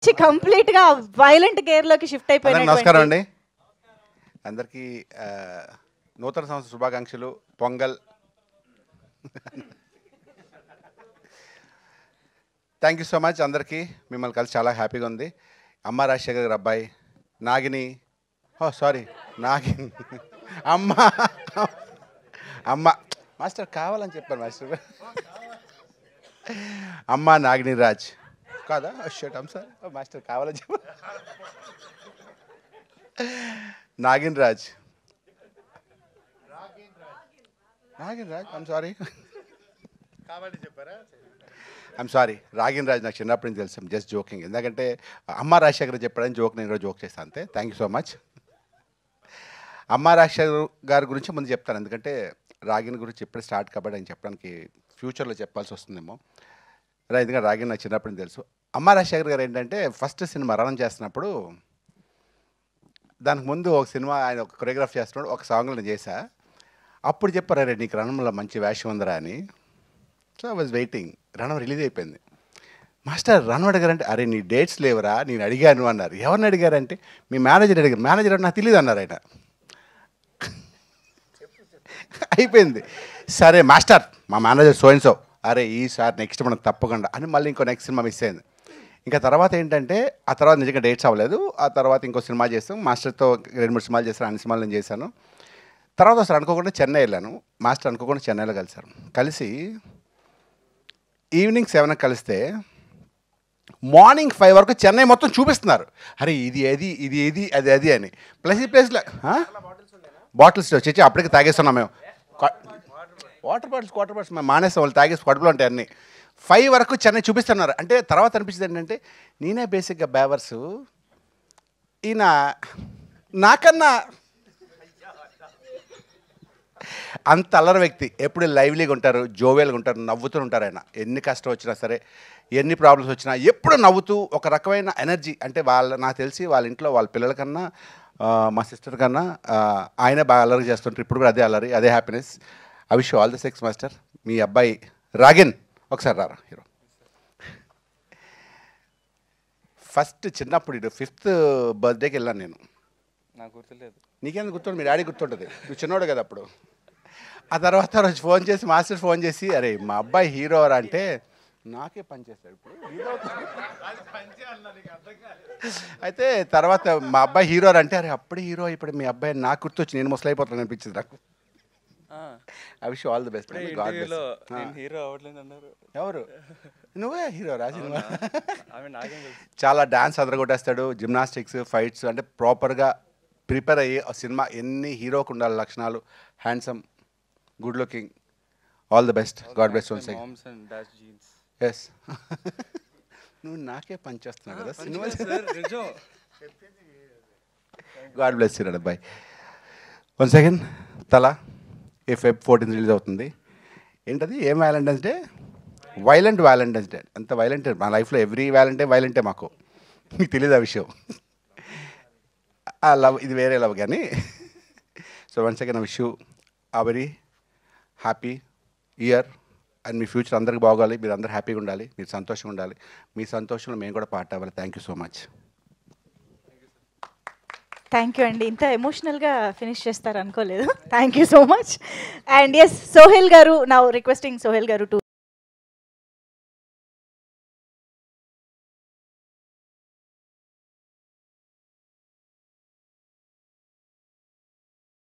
నుంచి కంప్లీట్ గా violent gear లోకి షిఫ్ట్ అయిపోయిన. నమస్కారం అండి అందరికీ. నూతన సంవత్సర శుభాకాంక్షలు. Pongal. Thank you so much అందరికీ. మిమ్మల్ని కలిసి చాలా హ్యాపీగా ఉంది. అమ్మ రాజశేఖర్ గారి అబ్బాయి నాగిని, సారీ నాగిని అమ్మ అమ్మ మాస్టర్ కావాలని చెప్పాను మాస్టర్. అమ్మ నాగిని రాజ్ కాదా? షట్ అమ్ సార్ మాస్టర్ కావాలని చెప్ప Nagin Raj I'm sorry I'm sorry Ragin Raj నాకు చిన్నప్పటి నుంచి తెలుసు. Just joking. ఎందుకంటే అమ్మ రాజశేఖర్ చెప్పాడని జోక్ నేను జోక్ చేస్తాను అంతే. Thank you so much. Amma Rajasekhar గారి గురించి ముందు చెప్తాను, ఎందుకంటే రాగిన్ గురించి ఎప్పుడు స్టార్ట్ కాబట్టి అని చెప్పడానికి ఫ్యూచర్లో చెప్పాల్సి వస్తుందేమో. ఎందుకంటే రాగిన్ నాకు చిన్నప్పటి నుంచి తెలుసు. అమ్మ రాజశేఖర్ గారు ఏంటంటే ఫస్ట్ సినిమా రన్ చేస్తున్నప్పుడు దానికి ముందు ఒక సినిమా ఆయన ఒక కొరియోగ్రాఫ్ చేస్తున్నాడు, ఒక సాంగ్లో నేను చేశా. అప్పుడు చెప్పారు అరే నీకు రణంలో మంచి వేషం ఉందిరా అని. So I was waiting. Ranam release అయిపోయింది. మాస్టర్ రణం అడిగారంటే అరే నీ డేట్స్ లేవరా నేను అడిగాను అన్నారు. ఎవరిని అడిగారంటే మీ మేనేజర్ అడిగారు. మేనేజర్ నాకు తెలియదు అన్నారు ఆయన. అయిపోయింది. సరే మాస్టర్ మా మేనేజర్ సో అరే ఈసారి నెక్స్ట్ మనం తప్పకుండా అని మళ్ళీ ఇంకో నెక్స్ట్ సినిమా మిస్ అయింది. ఇంకా తర్వాత ఏంటంటే ఆ తర్వాత నిజంగా డేట్స్ అవ్వలేదు. ఆ తర్వాత ఇంకో సినిమా చేస్తాం. మాస్టర్తో 2-3 సినిమాలు చేస్తాను. అన్ని సినిమాలు నేను చేశాను. తర్వాత అసలు అనుకోకుండా చెన్నై వెళ్ళాను. మాస్టర్ అనుకోకుండా చెన్నైలో కలిశారు. కలిసి ఈవినింగ్ 7 కలిస్తే మార్నింగ్ 5 వరకు చెన్నై మొత్తం చూపిస్తున్నారు. అరే ఇది ఏది ఇది ఏది అది అది అని ప్లేస్లో బాటిల్స్ వచ్చి అప్పటికి తాగేస్తున్నాం మేము. వాటర్ బాటిల్స్ మేము మానేస్తాం. వాళ్ళు తాగేసి కడుపులో ఉంటాయి అన్నీ. 5 వరకు చెన్నై చూపిస్తున్నారు. అంటే తర్వాత అనిపించింది ఏంటంటే నేనే బేసిక్గా బేవర్సు, ఈయన నాకన్నా అంత అల్లరి వ్యక్తి. ఎప్పుడు లైవ్లీగా ఉంటారు, జోవియల్గా ఉంటారు, నవ్వుతూ ఉంటారు. ఆయన ఎన్ని కష్టం వచ్చినా సరే, ఎన్ని ప్రాబ్లమ్స్ వచ్చినా ఎప్పుడు నవ్వుతూ ఒక రకమైన ఎనర్జీ. అంటే నాకు తెలిసి వాళ్ళ ఇంట్లో వాళ్ళ పిల్లల కన్నా మా సిస్టర్ కన్నా ఆయనే బాగా అల్లరి చేస్తుంటారు. ఇప్పుడు కూడా అదే అల్లరి, అదే happiness. I wish all the success master. మీ అబ్బాయి రాగిన్ ఒకసారి రారా హీరో. ఫస్ట్ చిన్నప్పుడు 5th బర్త్డేకి వెళ్ళాను నేను. నాకు గుర్తులేదు. నీకేం గుర్తుంటుంది? మీ డాడీ గుర్తుంటుంది, నువ్వు చిన్నోడు కదా అప్పుడు. ఆ తర్వాత రోజు ఫోన్ చేసి మాస్టర్ ఫోన్ చేసి అరే మా అబ్బాయి హీరో అంటే నాకే పని చేస్తాడు ఇప్పుడు హీరో. అయితే తర్వాత మా అబ్బాయి హీరో అంటే అరే అప్పుడే హీరో ఇప్పుడు మీ అబ్బాయి నాకు గుర్తొచ్చి నేను ముసలి అయిపోతాను అనిపించింది నాకు. I wish all the best. Hero అవ్వట్లేదు అన్నారు. ఎవరు? నువ్వే హీరో రాజు. చాలా డాన్స్ అదరగొట్టేస్తాడు, జిమ్నాస్టిక్స్, ఫైట్స్, అంటే ప్రాపర్గా ప్రిపేర్ అయ్యి ఆ సినిమా ఎన్ని హీరోకు ఉండాలి లక్షణాలు. Handsome, good looking. All the best. God bless once again. Yes నువ్వు నాకే పని చేస్తున్నావు కదా సినిమా. గాడ్ బ్లెస్ యూ అబ్బాయి. One second. Thala Feb 14 release అవుతుంది. ఏంటది? ఏం Valentine's day? Violent Valentine's day. అంత వైలెంట్ మా లైఫ్లో ఎవ్రీ వైలెంటే మాకు. మీకు తెలియదు ఆ విషయం. ఆ లవ్ ఇది వేరే లవ్ కానీ. So once again I wish you a very happy year and మీ ఫ్యూచర్ అందరికి బాగోవాలి. మీరు అందరూ హ్యాపీగా ఉండాలి, మీరు సంతోషంగా ఉండాలి. మీ సంతోషంలో మేము కూడా పార్ట్ అవ్వాలి. Thank you so much. Thank you అండి. ఇంత ఎమోషనల్గా ఫినిష్ చేస్తారు అనుకోలేదు. Thank you so much. And yes Sohel garu, now requesting Sohel గారు టు